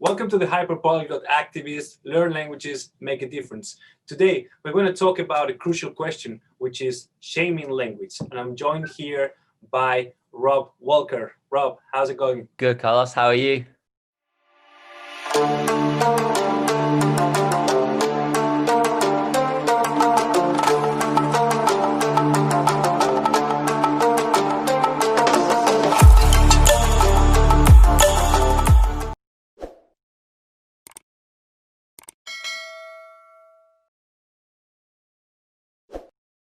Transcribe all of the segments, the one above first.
Welcome to the Hyperpolyglot Activists, Learn Languages, Make a Difference. Today, we're going to talk about a crucial question, which is shaming language. And I'm joined here by Rob Walker. Rob, how's it going? Good, Carlos. How are you?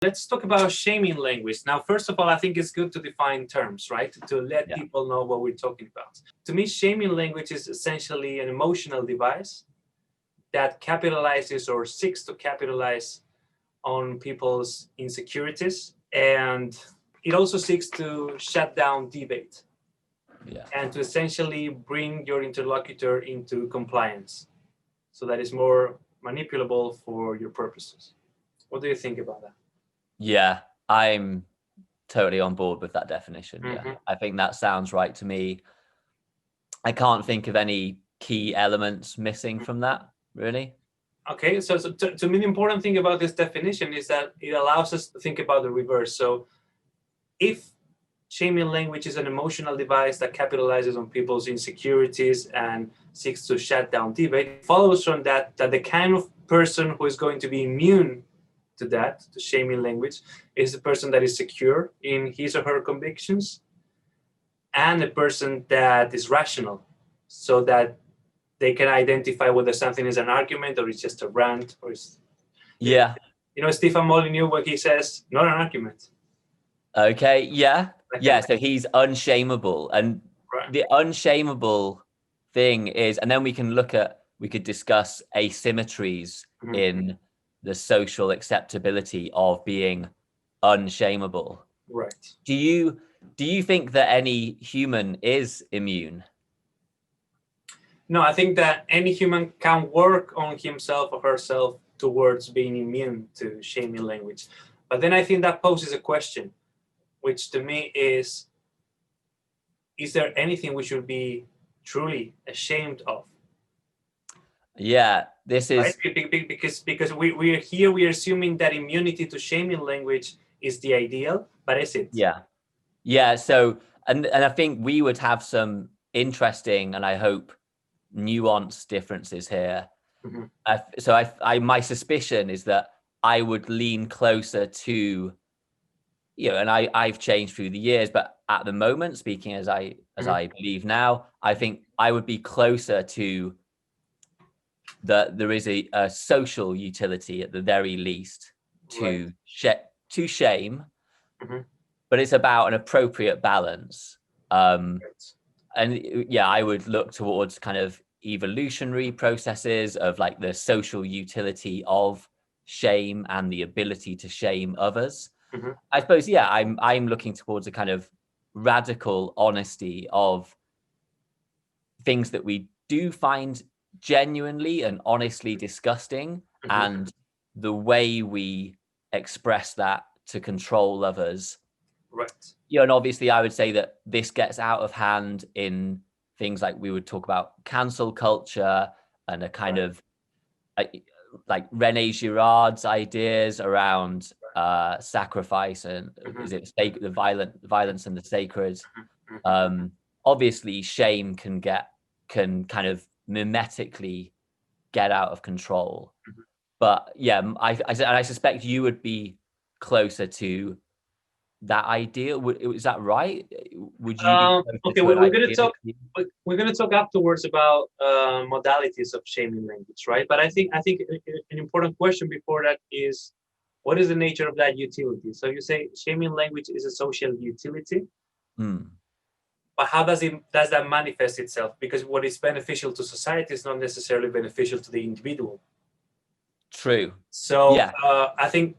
Let's talk about shaming language. Now, first of all, I think it's good to define terms, right? To let people know what we're talking about. To me, shaming language is essentially an emotional device that capitalizes or seeks to capitalize on people's insecurities. And it also seeks to shut down debate and to essentially bring your interlocutor into compliance so that it's more manipulable for your purposes. What do you think about that? Yeah, I'm totally on board with that definition. Yeah, I think that sounds right to me. I can't think of any key elements missing from that, really. Okay, so to me, the important thing about this definition is that it allows us to think about the reverse. So if shaming language is an emotional device that capitalizes on people's insecurities and seeks to shut down debate, it follows from that the kind of person who is going to be immune to that, to shaming language, is the person that is secure in his or her convictions and a person that is rational, so that they can identify whether something is an argument or it's just a rant or it's... Yeah. You know, Stephen Molyneux, what he says, not an argument. Okay, yeah. Yeah, so he's unshameable. And the unshameable thing is, and then we could discuss asymmetries in the social acceptability of being unshameable. Right. Do you think that any human is immune? No, I think that any human can work on himself or herself towards being immune to shaming language. But then I think that poses a question, which to me is there anything we should be truly ashamed of? Yeah, this is... Right? Because we're assuming that immunity to shaming language is the ideal, but is it? Yeah, so, and I think we would have some interesting, and I hope, nuanced differences here. So my suspicion is that I would lean closer to, and I've changed through the years, but at the moment, speaking as I believe now, I think I would be closer to that there is a social utility at the very least to shame, but it's about an appropriate balance. And yeah, I would look towards kind of evolutionary processes of like the social utility of shame and the ability to shame others. I suppose, yeah, I'm looking towards a kind of radical honesty of things that we do find genuinely and honestly disgusting, and the way we express that to control others. Right. And obviously I would say that this gets out of hand in things like we would talk about cancel culture and a kind of like René Girard's ideas around sacrifice and is it the violence and the sacred. Obviously shame can kind of mimetically get out of control, but yeah, I suspect you would be closer to that idea. Is that right? Would you okay, we're going to talk afterwards about modalities of shaming language, right? But I think an important question before that is, what is the nature of that utility? So you say shaming language is a social utility, but how does that manifest itself? Because what is beneficial to society is not necessarily beneficial to the individual. True. So I think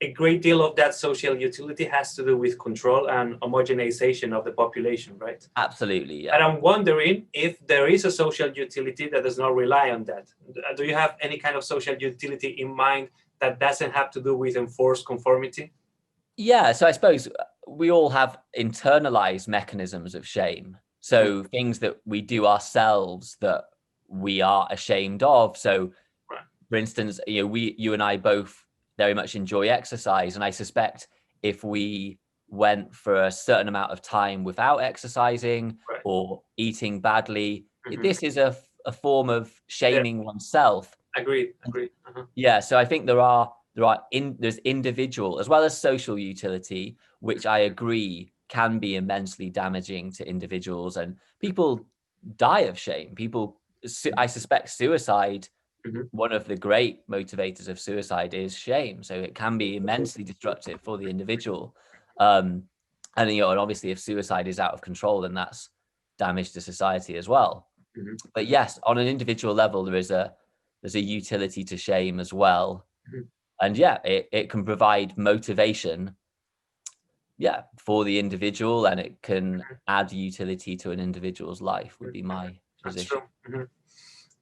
a great deal of that social utility has to do with control and homogenization of the population, right? Absolutely, yeah. And I'm wondering if there is a social utility that does not rely on that. Do you have any kind of social utility in mind that doesn't have to do with enforced conformity? Yeah, so I suppose we all have internalized mechanisms of shame. So things that we do ourselves that we are ashamed of. So, Right. for instance, you and I both very much enjoy exercise, and I suspect if we went for a certain amount of time without exercising Right. or eating badly, Mhm. this is a form of shaming oneself. Agreed. Yeah, so I think there's individual as well as social utility, which I agree can be immensely damaging to individuals, and people die of shame. I suspect suicide, Mhm. one of the great motivators of suicide is shame. So it can be immensely destructive for the individual. And obviously if suicide is out of control, then that's damage to society as well. Mhm. But yes, on an individual level, there's a utility to shame as well. Mhm. And it can provide motivation for the individual, and it can add utility to an individual's life, would be my position. That's true.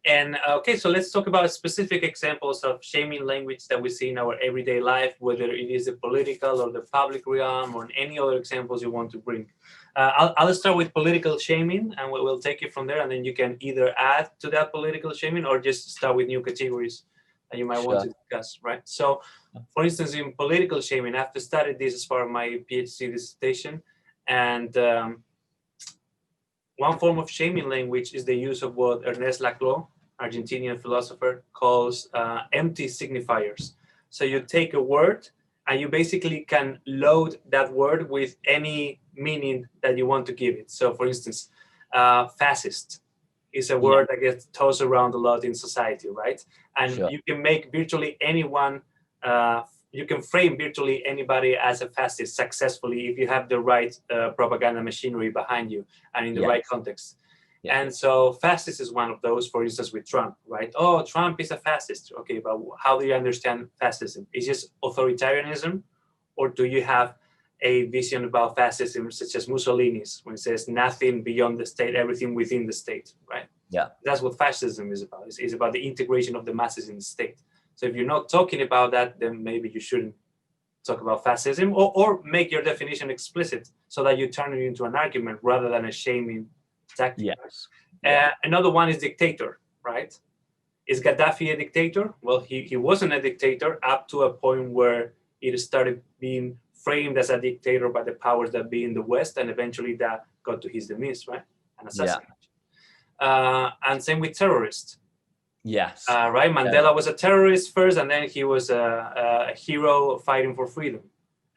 And okay, so let's talk about specific examples of shaming language that we see in our everyday life, whether it is the political or the public realm, or any other examples you want to bring. I'll start with political shaming, and we'll take it from there, and then you can either add to that political shaming or just start with new categories that you might want to discuss, right? So, for instance, in political shaming, I've studied this as part of my PhD dissertation, and one form of shaming language is the use of what Ernesto Laclau, Argentinian philosopher, calls empty signifiers. So you take a word and you basically can load that word with any meaning that you want to give it. So, for instance, fascist is a word that gets tossed around a lot in society, right? And you can make virtually anyone, you can frame virtually anybody as a fascist successfully if you have the right propaganda machinery behind you and in the right context. And so fascist is one of those, for instance, with Trump, right? Oh, Trump is a fascist. Okay, but how do you understand fascism? Is it authoritarianism, or do you have a vision about fascism such as Mussolini's, when it says nothing beyond the state, everything within the state, right? Yeah. That's what fascism is about. It's about the integration of the masses in the state. So if you're not talking about that, then maybe you shouldn't talk about fascism, or make your definition explicit so that you turn it into an argument rather than a shaming tactic. Yes. Another one is dictator, right? Is Gaddafi a dictator? Well, he wasn't a dictator up to a point where it started being framed as a dictator by the powers that be in the West, and eventually that got to his demise, right? An assassination. And same with terrorists. Yes. Right? Mandela was a terrorist first, and then he was a hero fighting for freedom.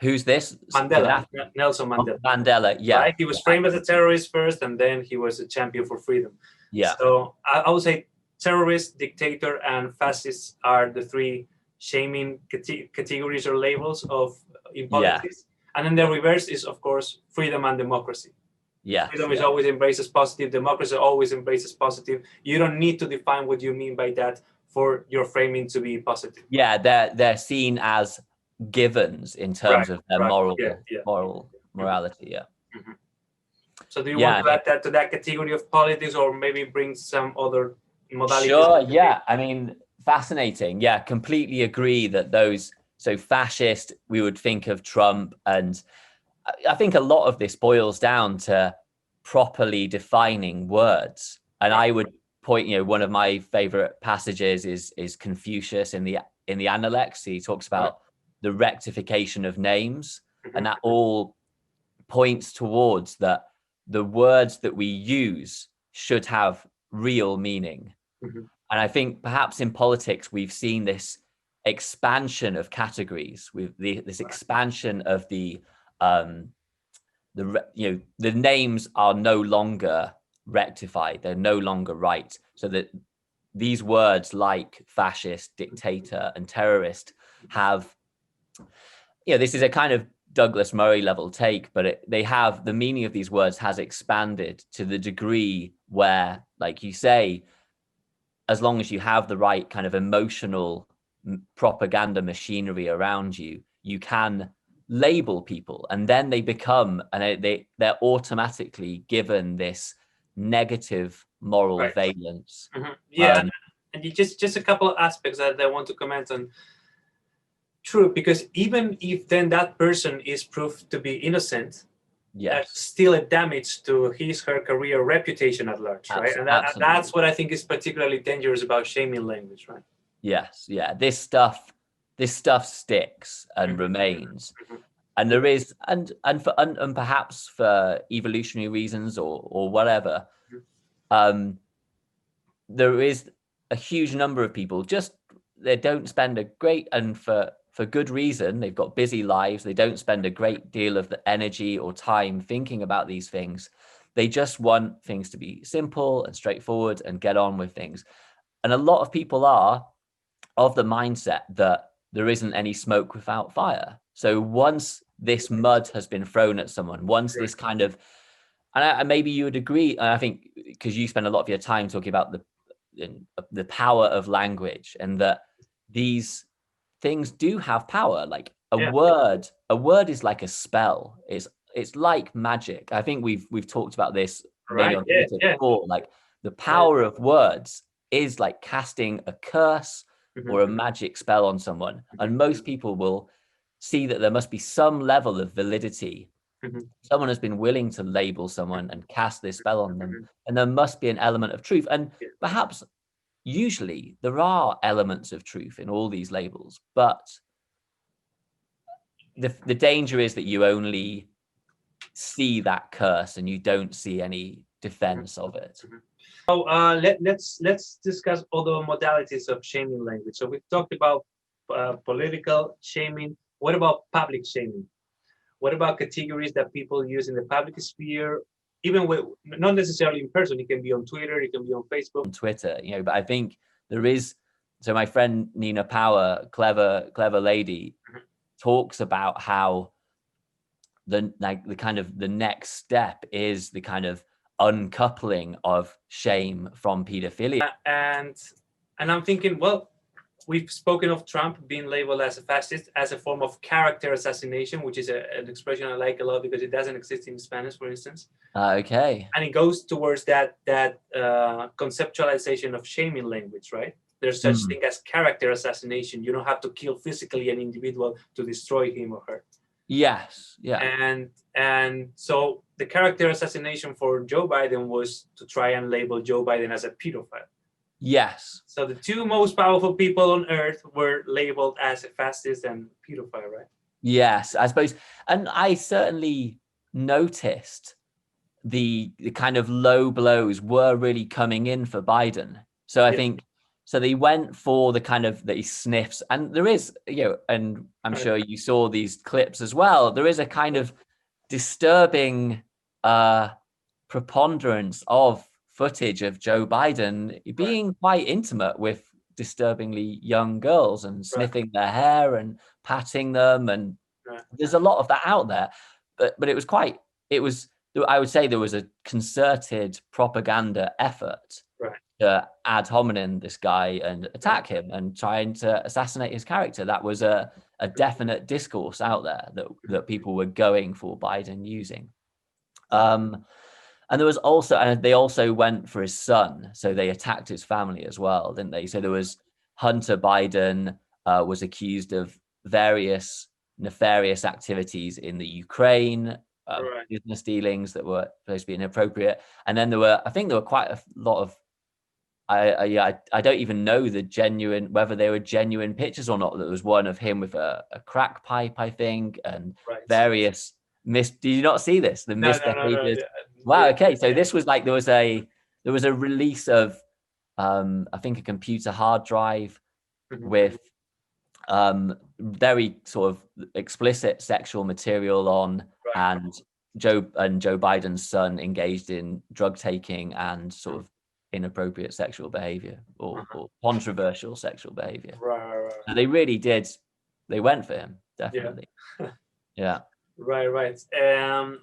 Who's this? Mandela, Nelson Mandela. Mandela, yeah. Right? He was framed as a terrorist first, and then he was a champion for freedom. Yeah. So I would say terrorist, dictator, and fascists are the three shaming categories or labels in politics. And then the reverse is, of course, freedom and democracy. Yeah. Freedom is always embraced as positive. Democracy always embraces positive. You don't need to define what you mean by that for your framing to be positive. Yeah, they're seen as givens in terms of their morality. Yeah. Mm-hmm. So do you want to add that to that category of politics, or maybe bring some other modalities? Sure. Yeah. I mean, fascinating. Yeah, completely agree that those. So fascist, we would think of Trump, and I think a lot of this boils down to properly defining words. And I would point, one of my favorite passages is Confucius in the Analects. He talks about the rectification of names, and that all points towards that the words that we use should have real meaning. And I think perhaps in politics, we've seen this expansion of categories, with this expansion of the names are no longer rectified, they're no longer right, so that these words like fascist, dictator, and terrorist have, this is a kind of Douglas Murray level take, but they have, the meaning of these words has expanded to the degree where, like you say, as long as you have the right kind of emotional propaganda machinery around you, you can label people, and then they become, and they're automatically given this negative moral valence. And just a couple of aspects that I want to comment on. True, because even if then that person is proved to be innocent, still a damage to her career, reputation at large, right? And that's what I think is particularly dangerous about shaming language, right? Yes, yeah. This stuff sticks and remains. And there is, and perhaps for evolutionary reasons or whatever, there is a huge number of people they don't spend a great, and for good reason, they've got busy lives, they don't spend a great deal of the energy or time thinking about these things. They just want things to be simple and straightforward and get on with things. And a lot of people are of the mindset that there isn't any smoke without fire. So once this mud has been thrown at someone, once this kind of, and maybe you would agree, and I think because you spend a lot of your time talking about the power of language, and that these things do have power. Like a word is like a spell. It's like magic. I think we've talked about this maybe on Twitter before. Like the power of words is like casting a curse or a magic spell on someone. And most people will see that there must be some level of validity. Someone has been willing to label someone and cast this spell on them. And there must be an element of truth. And perhaps usually there are elements of truth in all these labels, but the danger is that you only see that curse and you don't see any defense of it. So let's discuss other modalities of shaming language. So we've talked about political shaming. What about public shaming? What about categories that people use in the public sphere, even with not necessarily in person? It can be on Twitter, it can be on Facebook. On Twitter, but I think there is. So my friend Nina Power, clever lady, talks about how the next step is the kind of uncoupling of shame from pedophilia. And I'm thinking, well, we've spoken of Trump being labeled as a fascist, as a form of character assassination, which is an expression I like a lot because it doesn't exist in Spanish, for instance. Okay. And it goes towards that conceptualization of shaming language, right? There's such thing as character assassination. You don't have to kill physically an individual to destroy him or her. Yes. Yeah. And so the character assassination for Joe Biden was to try and label Joe Biden as a pedophile. Yes. So the two most powerful people on earth were labeled as a fascist and pedophile, right? Yes, I suppose. And I certainly noticed the kind of low blows were really coming in for Biden. So I think, so they went for the kind of, that he sniffs, and there is, and I'm sure you saw these clips as well, there is a kind of disturbing preponderance of footage of Joe Biden being quite intimate with disturbingly young girls and sniffing their hair and patting them, and there's a lot of that out there, but I would say there was a concerted propaganda effort to ad hominem this guy and attack him and trying to assassinate his character. That was a definite discourse out there that people were going for Biden using. And there was also, and they also went for his son. So they attacked his family as well, didn't they? So there was Hunter Biden was accused of various nefarious activities in the Ukraine, business dealings that were supposed to be inappropriate. And then I think there were quite a lot of, I don't even know whether they were genuine pictures or not. There was one of him with a crack pipe, I think, and various did you not see this? The misbehaviors. No. Wow. Okay. So this was like, there was a release of, I think, a computer hard drive with very sort of explicit sexual material on, and Joe Biden's son engaged in drug taking and sort of inappropriate sexual behavior or controversial sexual behavior. Right. So they really did. They went for him, definitely. Yeah. Right.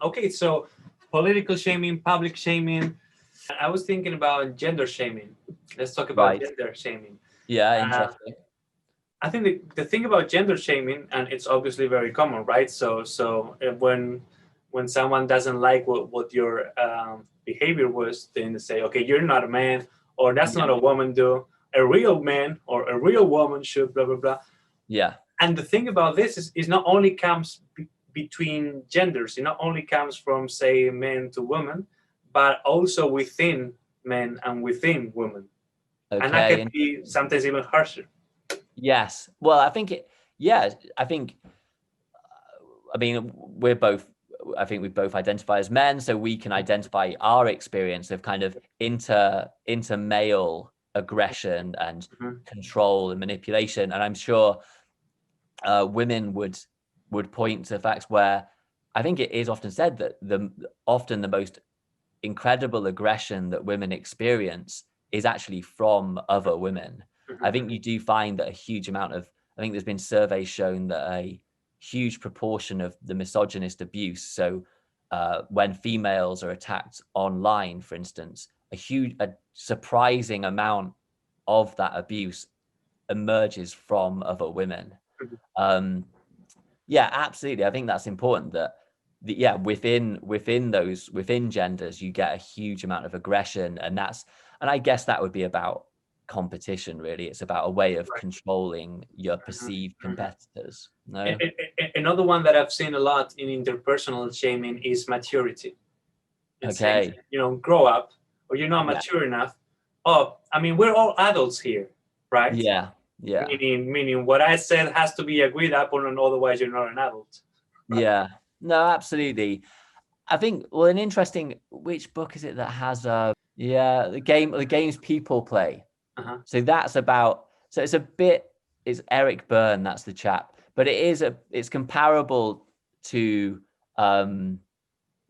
Okay, so political shaming, public shaming. I was thinking about gender shaming. Let's talk about gender shaming. Yeah, interesting. I think the thing about gender shaming, and it's obviously very common, right? So when someone doesn't like what your behavior was, then they say, okay, you're not a man, or that's not a woman do. A real man or a real woman should blah, blah, blah. Yeah. And the thing about this is not only comes between genders. It not only comes from, say, men to women, but also within men and within women. Okay. And that can be sometimes even harsher. Yes. Well, I think I mean, I think we both identify as men, so we can identify our experience of kind of inter male aggression and control and manipulation. And I'm sure women would point to facts where I think it is often said that often the most incredible aggression that women experience is actually from other women. I think you do find that I think there's been surveys shown that a huge proportion of the misogynist abuse, so when females are attacked online, for instance, a surprising amount of that abuse emerges from other women. Yeah, absolutely. I think that's important that within genders you get a huge amount of aggression, and I guess that would be about competition, really. It's about a way of controlling your perceived competitors. No? Another one that I've seen a lot in interpersonal shaming is maturity. Okay. Saying, grow up, or you're not mature enough. Oh, I mean, we're all adults here, right? Yeah. Meaning what I said has to be agreed upon, otherwise you're not an adult. Right? Yeah. No, absolutely. I think, well, an interesting, which book is it that has the games people play. So that's about, so it's Eric Berne, that's the chap, but it's comparable to the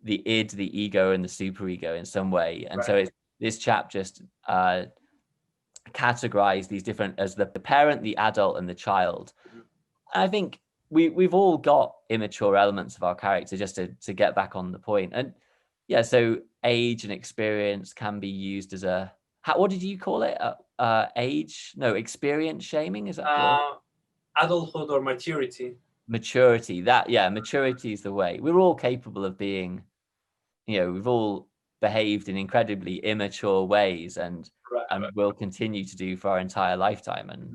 id, the ego, and the superego in some way. And so this chap just categorized these different as the parent, the adult, and the child. And I think we've all got immature elements of our character, just to get back on the point. And yeah, so age and experience can be used as what did you call it? Experience shaming? Is that adulthood or maturity? Maturity. Maturity is the way. We're all capable of being, we've all behaved in incredibly immature ways, and will continue to do for our entire lifetime. And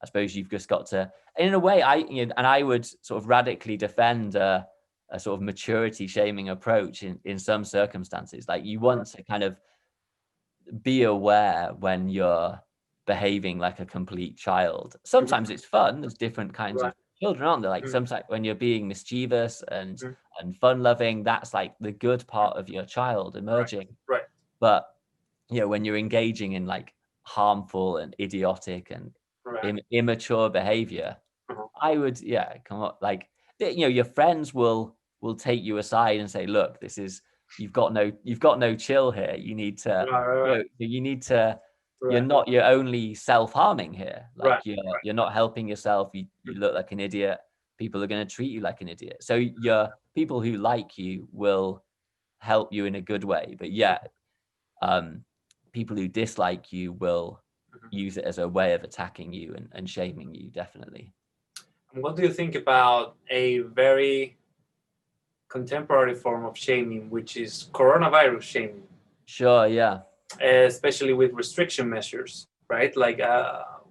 I suppose you've just got to, in a way, I would sort of radically defend a sort of maturity shaming approach in some circumstances. Like, you want to kind of be aware when you're behaving like a complete child. Sometimes it's fun. There's different kinds of children, aren't there? Like sometimes when you're being mischievous and fun loving, that's like the good part of your child emerging. Right. But when you're engaging in like harmful and idiotic and immature behavior, I would come up, like, your friends will take you aside and say, look, this is, you've got no chill here. You need to you're not, you're only self-harming here. Like, you're not helping yourself. You look like an idiot. People are going to treat you like an idiot. So your people who like you will help you in a good way. But people who dislike you will use it as a way of attacking you and shaming you, definitely. What do you think about a very contemporary form of shaming, which is coronavirus shaming? Sure, yeah. Especially with restriction measures, right? Like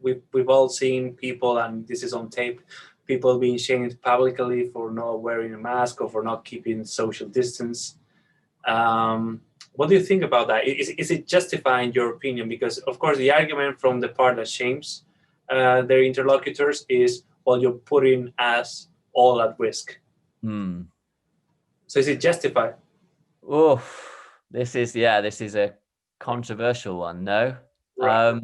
we've all seen people, and this is on tape, people being shamed publicly for not wearing a mask or for not keeping social distance. What do you think about that? Is it justifying your opinion? Because, of course, the argument from the part that shames their interlocutors is, well, you're putting us all at risk. So is it justified? Oh, this is a controversial one, no? Right.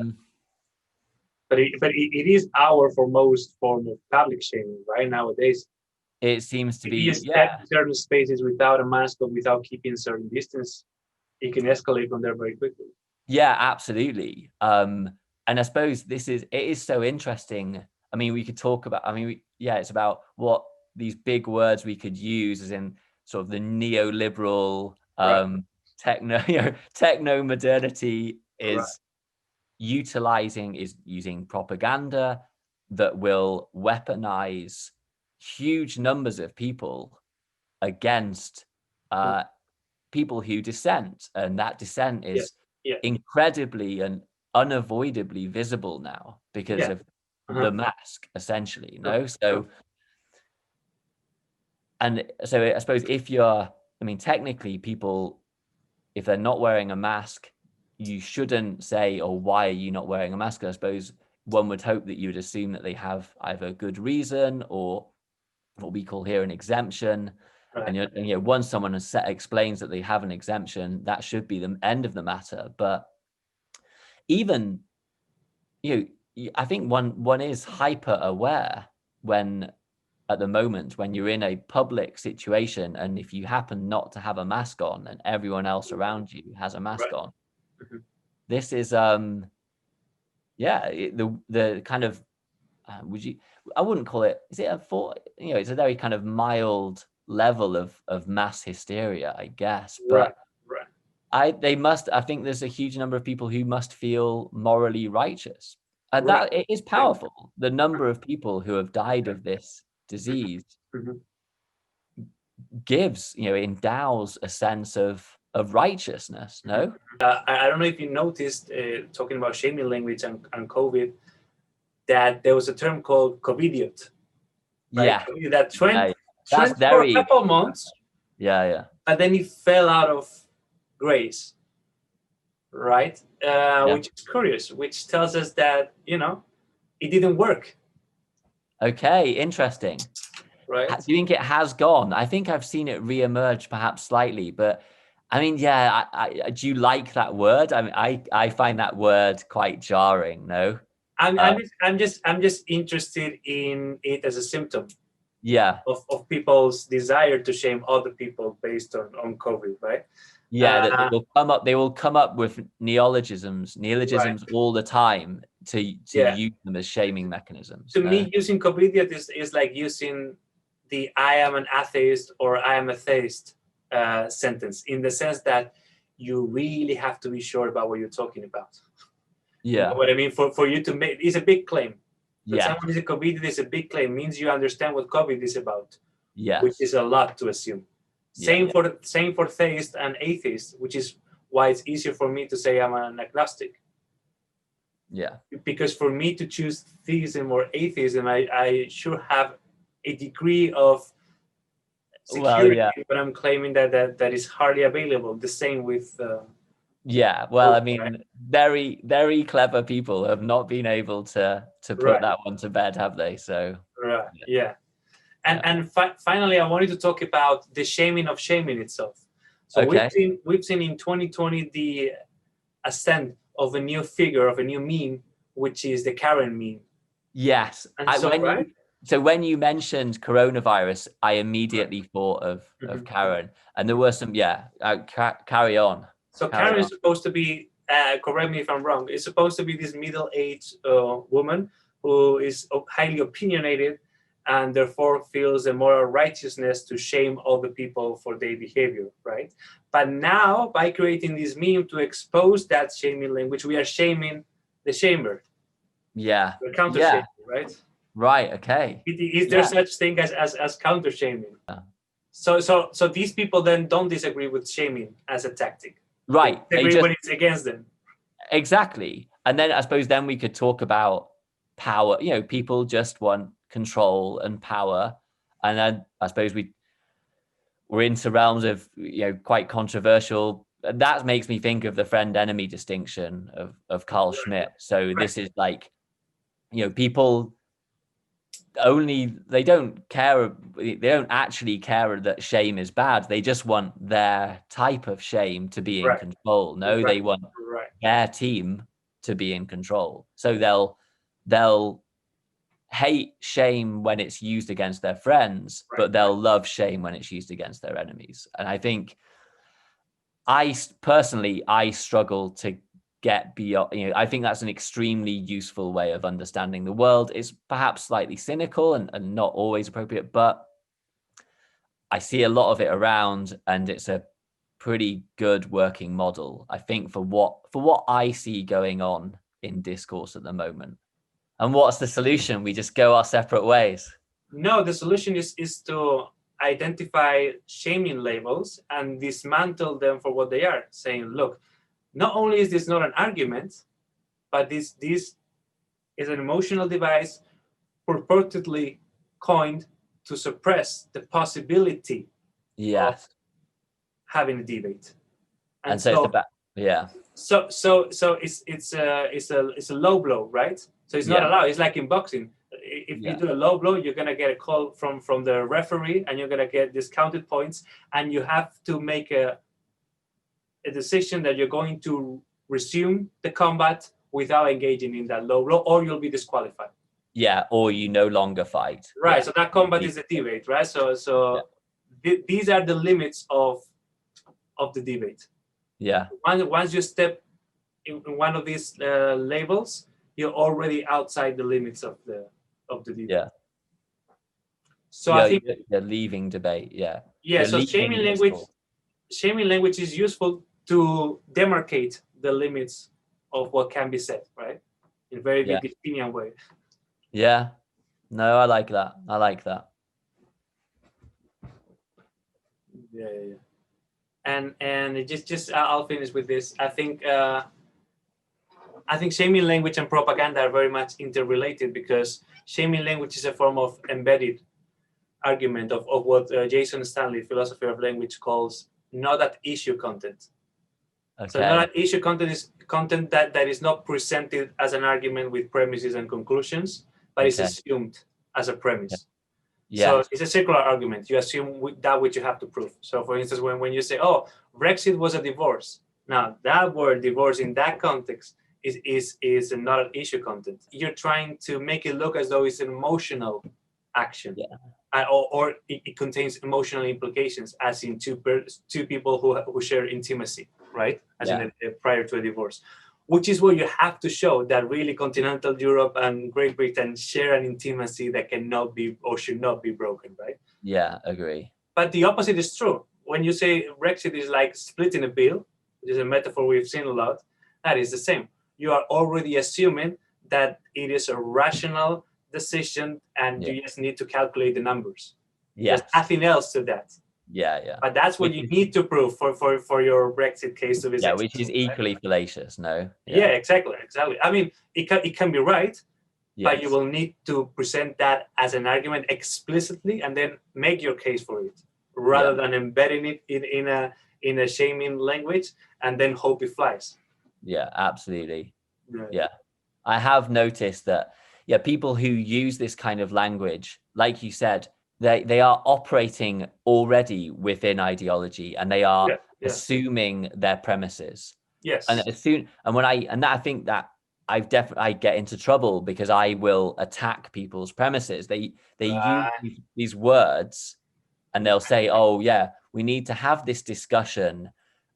But it is our foremost form of public shaming, right, nowadays. It seems to be, if you step in certain spaces without a mask or without keeping certain distance, it can escalate from there very quickly. Yeah, absolutely. And I suppose it is so interesting. I mean, we could talk about, it's about what these big words we could use, as in sort of the neoliberal techno modernity is using propaganda that will weaponize huge numbers of people against people who dissent, and that dissent is incredibly and unavoidably visible now because of the mask, essentially. So And so I suppose technically people, if they're not wearing a mask, you shouldn't say, oh, why are you not wearing a mask? I suppose one would hope that you would assume that they have either a good reason or what we call here an exemption. Right. And once someone explains that they have an exemption, that should be the end of the matter. But even, I think one is hyper aware when, at the moment, when you're in a public situation, and if you happen not to have a mask on and everyone else around you has a mask on, this is the kind of I wouldn't call it, is it it's a very kind of mild level of mass hysteria, I guess. But I think there's a huge number of people who must feel morally righteous. And that it is powerful. The number of people who have died of this disease endows a sense of righteousness, no? I don't know if you noticed, talking about shaming language and COVID, that there was a term called covidiot. Right? Yeah. That trend for a couple of months. Yeah. And then it fell out of grace. Right? Which is curious, which tells us that, it didn't work. Okay, interesting. Right. Do you think it has gone? I think I've seen it reemerge perhaps slightly, but I mean, do you like that word? I mean, I find that word quite jarring, no? I'm just interested in it as a symptom. Yeah. Of people's desire to shame other people based on COVID, right? Yeah, they will come up with neologisms all the time to use them as shaming mechanisms. To me, using covidiot is like using the "I am an atheist" or "I am a theist" sentence, in the sense that you really have to be sure about what you're talking about. Yeah. You know what I mean? For you to make, it's a big claim. Someone is a covidiot is a big claim, means you understand what COVID is about. Yes. Which is a lot to assume. Same for theist and atheist, which is why it's easier for me to say I'm an agnostic. Yeah. Because for me to choose theism or atheism, I sure have a degree of security, but I'm claiming that is hardly available. The same with I mean, very, very clever people have not been able to put that one to bed, have they? So And finally, I wanted to talk about the shaming of shaming itself. So we've seen in 2020 the ascent of a new figure, of a new meme, which is the Karen meme. Yes. And so when you mentioned coronavirus, I immediately thought of Karen, and there were some carry on. So Karen is supposed to be, correct me if I'm wrong, it's supposed to be this middle-aged woman who is highly opinionated and therefore feels a moral righteousness to shame other people for their behavior, right? But now, by creating this meme to expose that shaming language, we are shaming the shamer. Yeah. We're counter-shaming, right? Right, okay. Is there such thing as counter-shaming? Yeah. So these people then don't disagree with shaming as a tactic. Right. They agree when it's against them. Exactly. And then I suppose then we could talk about power. People just want control and power. And then I suppose we're into realms of quite controversial. That makes me think of the friend-enemy distinction of Carl Schmitt. So this is like, people they don't actually care that shame is bad. They just want their type of shame to be in control. No, they want their team to be in control. So they'll hate shame when it's used against their friends, but they'll love shame when it's used against their enemies. And I think I struggle to get beyond, I think that's an extremely useful way of understanding the world. It's perhaps slightly cynical and not always appropriate, but I see a lot of it around, and it's a pretty good working model, I think, for what I see going on in discourse at the moment. And what's the solution? We just go our separate ways? No, the solution is to identify shaming labels and dismantle them for what they are, saying, look, not only is this not an argument, but this is an emotional device purportedly coined to suppress the possibility Yes. of having a debate. And so it's about, So it's a low blow, right? So it's not allowed. It's like in boxing. If you do a low blow, you're gonna get a call from the referee, and you're gonna get discounted points, and you have to make a decision that you're going to resume the combat without engaging in that low blow, or you'll be disqualified. Yeah, or you no longer fight. Right. Yeah. So that combat is the debate, right? So these are the limits of the debate. Yeah. Once you step in one of these labels, you're already outside the limits of the debate. Yeah. So I think you're leaving debate. Yeah. Yeah. So shaming language is useful to demarcate the limits of what can be said, right? In a very Wittgensteinian way. Yeah. No, I like that. Yeah. And just I'll finish with this. I think shaming language and propaganda are very much interrelated, because shaming language is a form of embedded argument of what Jason Stanley, philosopher of language, calls not at issue content. Okay. So not at issue content is content that is not presented as an argument with premises and conclusions, but is assumed as a premise. Yeah. So it's a circular argument. You assume that which you have to prove. So for instance, when you say, oh, Brexit was a divorce. Now that word divorce in that context is not an issue content. You're trying to make it look as though it's an emotional action. Yeah. Or it contains emotional implications, as in two people who share intimacy, right? As in prior to a divorce, which is where you have to show that really continental Europe and Great Britain share an intimacy that cannot be or should not be broken, right? Yeah, agree. But the opposite is true. When you say Brexit is like splitting a bill, which is a metaphor we've seen a lot, that is the same. You are already assuming that it is a rational decision, and you just need to calculate the numbers. There's nothing else to that. Yeah. But that's what you need to prove for your Brexit case to be successful. Which is equally fallacious, no? Yeah, exactly. I mean, it can be right, but you will need to present that as an argument explicitly, and then make your case for it, rather than embedding it in a shaming language and then hope it flies. Yeah, absolutely. Yeah. I have noticed that people who use this kind of language, like you said, they are operating already within ideology, and they are assuming their premises. Yes. And I think that I get into trouble because I will attack people's premises. They use these words, and they'll say, "Oh yeah, we need to have this discussion,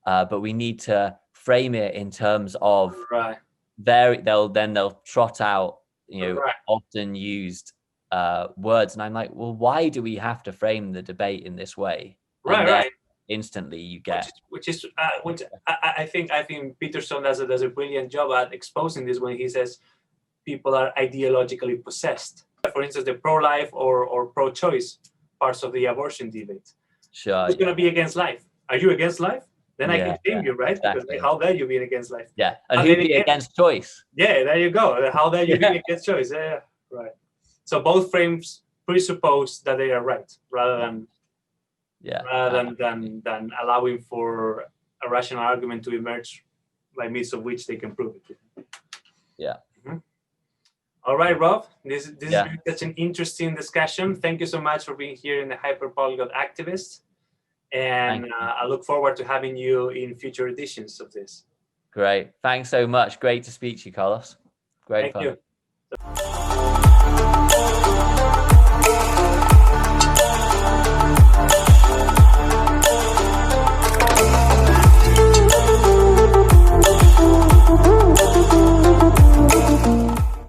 but we need to frame it in terms of they'll trot out often used words," and I'm like, well, why do we have to frame the debate in this way? Right. Instantly you get which I think Peterson does a brilliant job at exposing this when he says people are ideologically possessed. For instance, the pro-life or pro-choice parts of the abortion debate. Sure. Who's going to be against life? Are you against life? Then I can shame you, right? Exactly. Because how dare you be against life? Yeah, and who'd be against choice? Yeah, there you go. How dare you be against choice? Yeah, right. So both frames presuppose that they are right, rather than than allowing for a rational argument to emerge by means of which they can prove it. Yeah. Mm-hmm. All right, Rob. This has been such an interesting discussion. Thank you so much for being here in the Hyperpolyglot Activist. And I look forward to having you in future editions of this. Great. Thanks so much. Great to speak to you, Carlos. Great fun. Thank you.